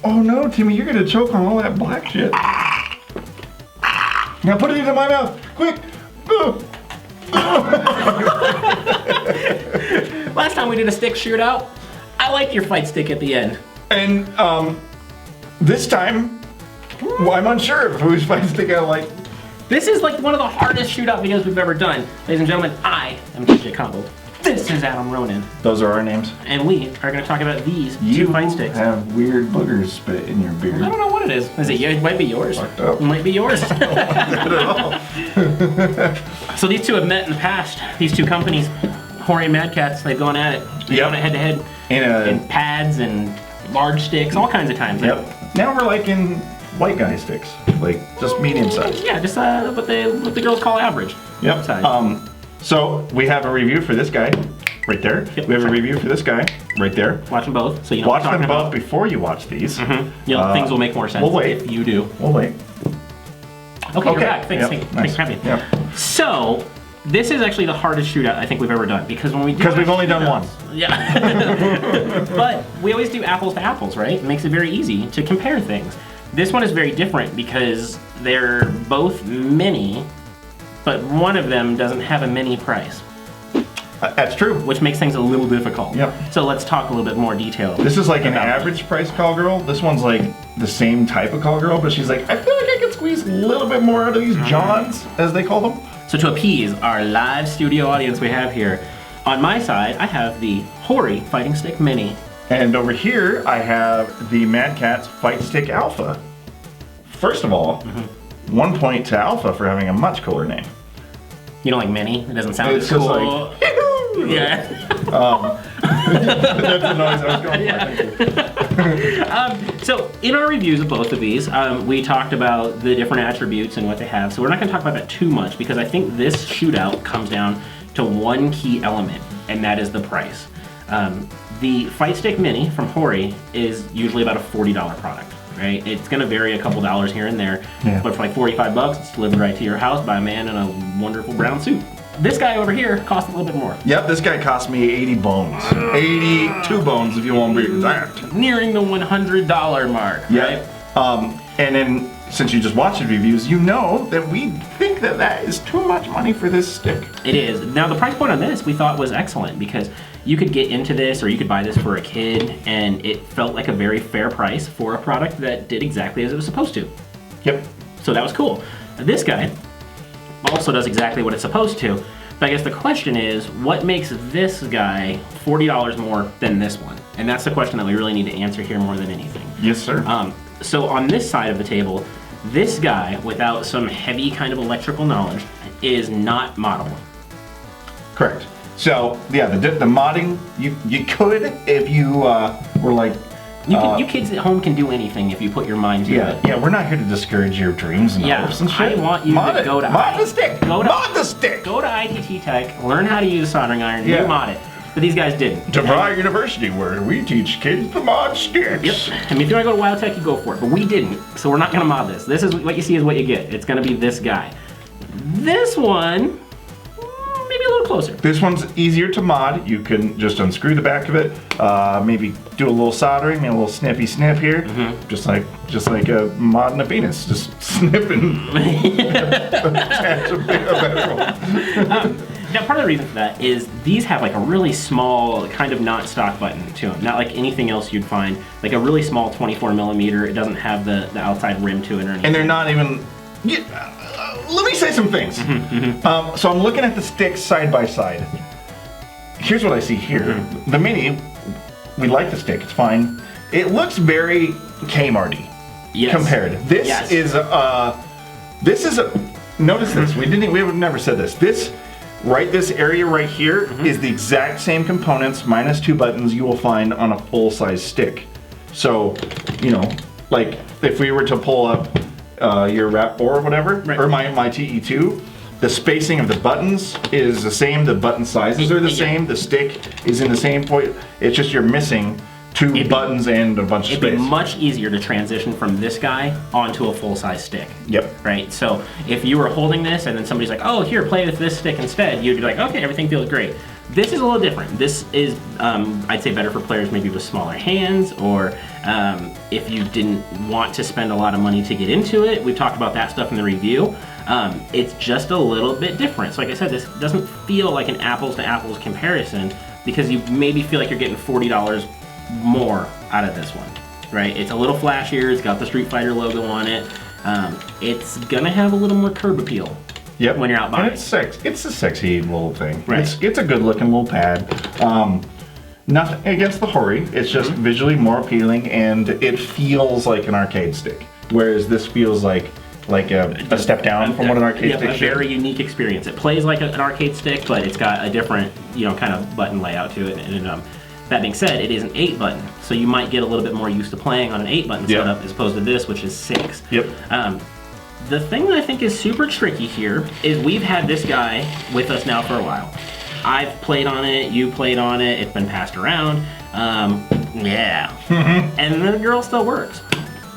Oh no, Timmy, you're gonna choke on all that black shit. Now put it into my mouth, quick! Last time we did a stick shootout, I liked your fight stick at the end. And this time, well, I'm unsure of whose fight stick I like. This is like one of the hardest shootout videos we've ever done. Ladies and gentlemen, I am DJ Combo. This is Adam Ronan. Those are our names. And we are going to talk about these two fight sticks. You have weird boogers spit in your beard. I don't know what it is. It might be yours. Fucked up. It might be yours. Not at all. So these two have met in the past. These two companies, Hori and MADCATZ, they've gone at it. They've gone head to head in pads and large sticks, all kinds of times. Yep. Now we're like in white guy sticks, like just medium size. Yeah, just what the girls call average. Yep. Size. So we have a review for this guy, right there. Yep. We have a review for this guy, right there. Watch them both, so you know watch what I'm them talking both about. before you watch these. Things will make more sense. We'll wait. If you do. We'll wait. Okay, you're back. Thanks, Yep. thanks for having me. Yep. So, this is actually the hardest shootout I think we've ever done because when we do Because we've only done one. Yeah. But we always do apples to apples, right? It makes it very easy to compare things. This one is very different because they're both mini, but one of them doesn't have a mini price. That's true. Which makes things a little difficult. Yep. So let's talk a little bit more detail. This is like an average price call girl. This one's like the same type of call girl, but she's like, I feel like I could squeeze a little bit more out of these Johns, as they call them. So to appease our live studio audience we have here, on my side, I have the Hori Fighting Stick Mini. And over here, I have the MADCATZ Fight Stick Alpha. First of all, 1 point to Alpha for having a much cooler name. You don't like mini? It doesn't sound It's as just cool. like, yeah. that's the noise I was going for. So in our reviews of both of these, we talked about the different attributes and what they have. So we're not going to talk about that too much because I think this shootout comes down to one key element, and that is the price. The Fight Stick Mini from Hori is usually about a $40 product. Right? It's going to vary a couple dollars here and there, but for like 45 bucks, it's delivered right to your house by a man in a wonderful brown suit. This guy over here costs a little bit more. Yep, this guy cost me 80 bones. 82 bones if you want to be exact. Nearing the $100 mark, right? And then, since you just watched the reviews, you know that we think that that is too much money for this stick. It is. Now, the price point on this we thought was excellent because you could get into this or you could buy this for a kid and it felt like a very fair price for a product that did exactly as it was supposed to. Yep. So that was cool. This guy also does exactly what it's supposed to. But I guess the question is, what makes this guy $40 more than this one? And that's the question that we really need to answer here more than anything. Yes, sir. So on this side of the table, this guy, without some heavy kind of electrical knowledge, is not moddable. Correct. So, yeah, the modding, you could if you were like... You kids at home can do anything if you put your mind to it. Yeah, we're not here to discourage your dreams and hopes and shit. I want you to go to... Mod the stick! Mod the stick! Go to ITT Tech, learn how to use a soldering iron, and you mod it. But these guys didn't. DeVry University, where we teach kids to mod sticks. Yep. I mean, if you want to go to Wild Tech, you go for it. But we didn't, so we're not going to mod this. This is what you see is what you get. It's going to be this guy. This one, maybe a little closer. This one's easier to mod. You can just unscrew the back of it, maybe do a little soldering, maybe a little snippy snip here, just like a modding a penis, just snipping. Now, part of the reason for that is these have like a really small, kind of not stock button to them. Not like anything else you'd find. Like a really small 24 millimeter. It doesn't have the outside rim to it or anything. And they're not even... let me say some things. So I'm looking at the sticks side by side. Here's what I see here. The Mini, we like the stick, it's fine. It looks very Kmarty compared. This is notice this, we have never said this. This area right here is the exact same components minus 2 buttons you will find on a full-size stick. So, you know, like if we were to pull up your Rap 4 or whatever, or my TE2, the spacing of the buttons is the same, the button sizes are the same, the stick is in the same point, it's just you're missing 2 buttons and a bunch of space. It'd be much easier to transition from this guy onto a full-size stick. Yep. Right? So if you were holding this and then somebody's like, oh, here, play with this stick instead, you'd be like, okay, everything feels great. This is a little different. This is, I'd say, better for players maybe with smaller hands, or if you didn't want to spend a lot of money to get into it. We've talked about that stuff in the review. It's just a little bit different. So like I said, this doesn't feel like an apples to apples comparison, because you maybe feel like you're getting $40 more out of this one, right? It's a little flashier. It's got the Street Fighter logo on it. It's gonna have a little more curb appeal. Yep. When you're out buying. And it's a sexy little thing. Right. It's a good looking little pad. Nothing against the Hori. It's just visually more appealing, and it feels like an arcade stick. Whereas this feels like a step down from what an arcade stick should. A very unique experience. It plays like an arcade stick, but it's got a different, kind of button layout to it. And that being said, it is an 8-button, so you might get a little bit more used to playing on an 8-button setup as opposed to this, which is 6. Yep. The thing that I think is super tricky here is we've had this guy with us now for a while. I've played on it, you played on it, it's been passed around. Yeah. And the girl still works.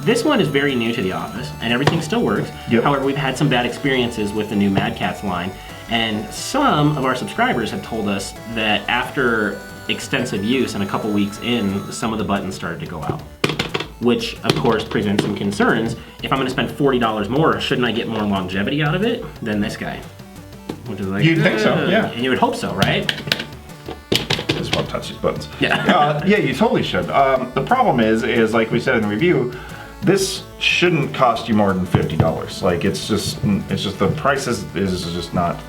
This one is very new to the office, and everything still works. Yep. However, we've had some bad experiences with the new MADCATZ line, and some of our subscribers have told us that after extensive use and a couple weeks in, some of the buttons started to go out. Which, of course, presents some concerns. If I'm going to spend $40 more, shouldn't I get more longevity out of it than this guy? Which is like, You'd think so, yeah. And you would hope so, right? Just want to touch these buttons. Yeah. Yeah, you totally should. The problem is like we said in the review, this shouldn't cost you more than $50. Like, it's just the price is just not.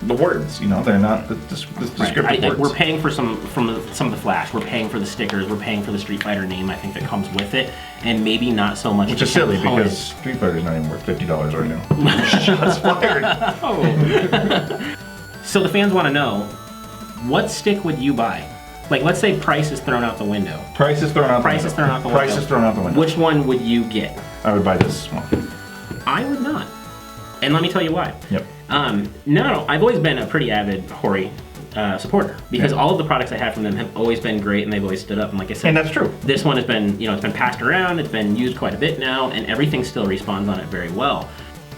The words, they're not the descriptive words. We're paying for some of the flash. We're paying for the stickers. We're paying for the Street Fighter name, I think, that comes with it, and maybe not so much. Which is silly because Street Fighter's not even worth $50 right now. Shots fired. So the fans want to know, what stick would you buy? Like, let's say price is thrown out the window. Price is thrown out the window. Which one would you get? I would buy this one. I would not. And let me tell you why. Yep. No, I've always been a pretty avid Hori supporter, because all of the products I have from them have always been great, and they've always stood up. And like I said, and that's true. This one has been, it's been passed around, it's been used quite a bit now, and everything still responds on it very well.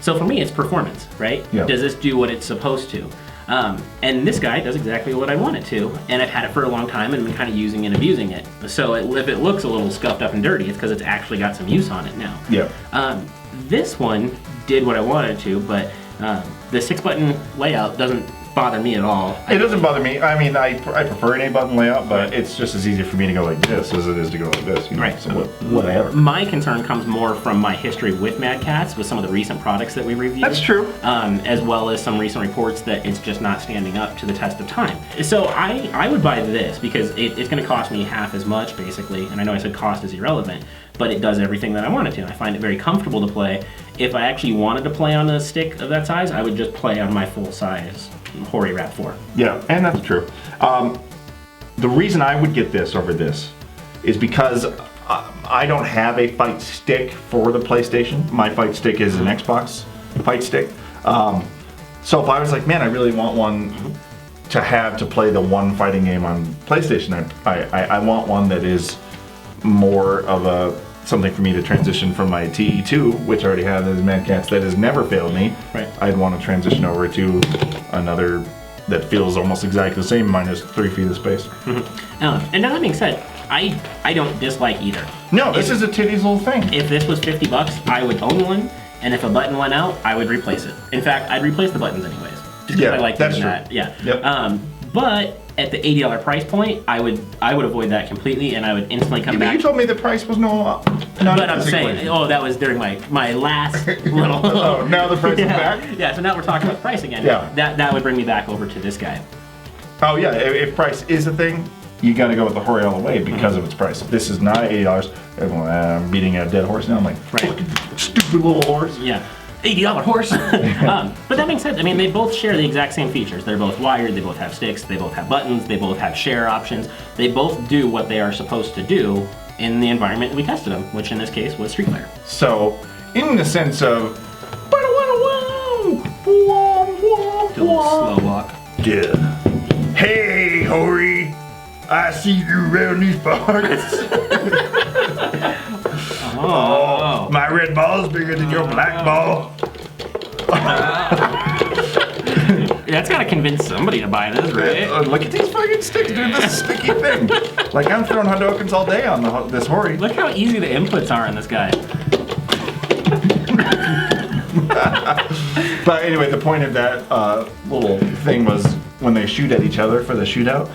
So for me, it's performance, right? Yep. Does this do what it's supposed to? And this guy does exactly what I want it to, and I've had it for a long time and been kind of using and abusing it. So if it looks a little scuffed up and dirty, it's because it's actually got some use on it now. Yeah. This one did what I wanted to, but the 6-button layout doesn't bother me at all. It doesn't bother me. I mean, I prefer an 8-button layout, but it's just as easy for me to go like this as it is to go like this. Right. So whatever. My concern comes more from my history with MADCATZ, with some of the recent products that we reviewed. That's true. As well as some recent reports that it's just not standing up to the test of time. So I would buy this because it's going to cost me half as much, basically. And I know I said cost is irrelevant, but it does everything that I want it to. I find it very comfortable to play. If I actually wanted to play on a stick of that size, I would just play on my full-size Hori RAV4. Yeah, and that's true. The reason I would get this over this is because I don't have a fight stick for the PlayStation. My fight stick is an Xbox fight stick. So if I was like, man, I really want one to have to play the one fighting game on PlayStation, I want one that is more of something for me to transition from my TE2, which I already have as MADCATZ that has never failed me. Right. I'd want to transition over to another that feels almost exactly the same, minus 3 feet of space. And now that being said, I don't dislike either. No, this is a titties little thing. If this was $50, I would own one, and if a button went out, I would replace it. In fact, I'd replace the buttons anyways. Just because I like doing that. Yeah. Yep. But at the $80 price point, I would avoid that completely, and I would instantly come back. But you told me the price was not but I'm saying, that was during my last little. Oh, now the price is back? Yeah, so now we're talking about price again. Yeah. That would bring me back over to this guy. Oh yeah, if price is a thing, you got to go with the Hori all the way because of its price. This is not $80. Everyone, I'm beating a dead horse now. I'm like, fucking stupid little horse. Yeah. $80 horse. But that being said, I mean, they both share the exact same features. They're both wired, they both have sticks, they both have buttons, they both have share options. They both do what they are supposed to do in the environment we tested them, which in this case was Street Fighter. So, in the sense of, Do a little slow walk. yeah. Hey, Hori, I see you around these parts. Oh, my red ball's bigger than your black ball. That's gotta convince somebody to buy this, right? Look at these fucking sticks, dude. This is a sticky thing. Like, I'm throwing Hadokens all day on this Hori. Look how easy the inputs are on this guy. But anyway, the point of that little thing was when they shoot at each other for the shootout,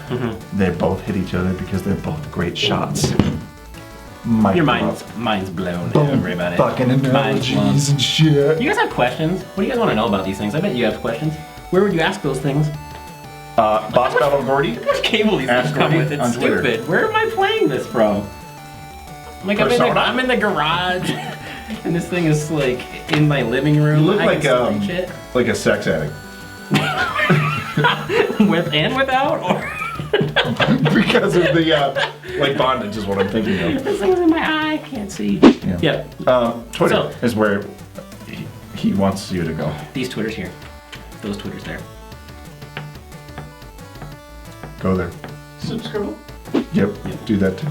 they both hit each other because they're both great shots. Your mind's blown. Don't worry about it. Fucking analogies and shit. You guys have questions? What do you guys want to know about these things? I bet you have questions. Where would you ask those things? Boss Battle Gordy? How much cable these things come with? It's stupid. Where am I playing this from? Like I'm in the garage, and this thing is like in my living room. You look like a sex addict. With and without, or because of the like bondage is what I'm thinking of. This thing's in my eye. I can't see. Yeah. Twitter is where he wants you to go. These Twitters here. Those Twitters there. Go there. Subscribe. Yep. Do that too.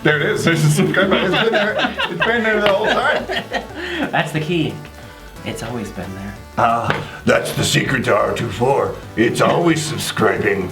There it is. There's a subscribe button. It's been there. It's been there the whole time. That's the key. It's always been there. That's the secret to R24. It's always subscribing.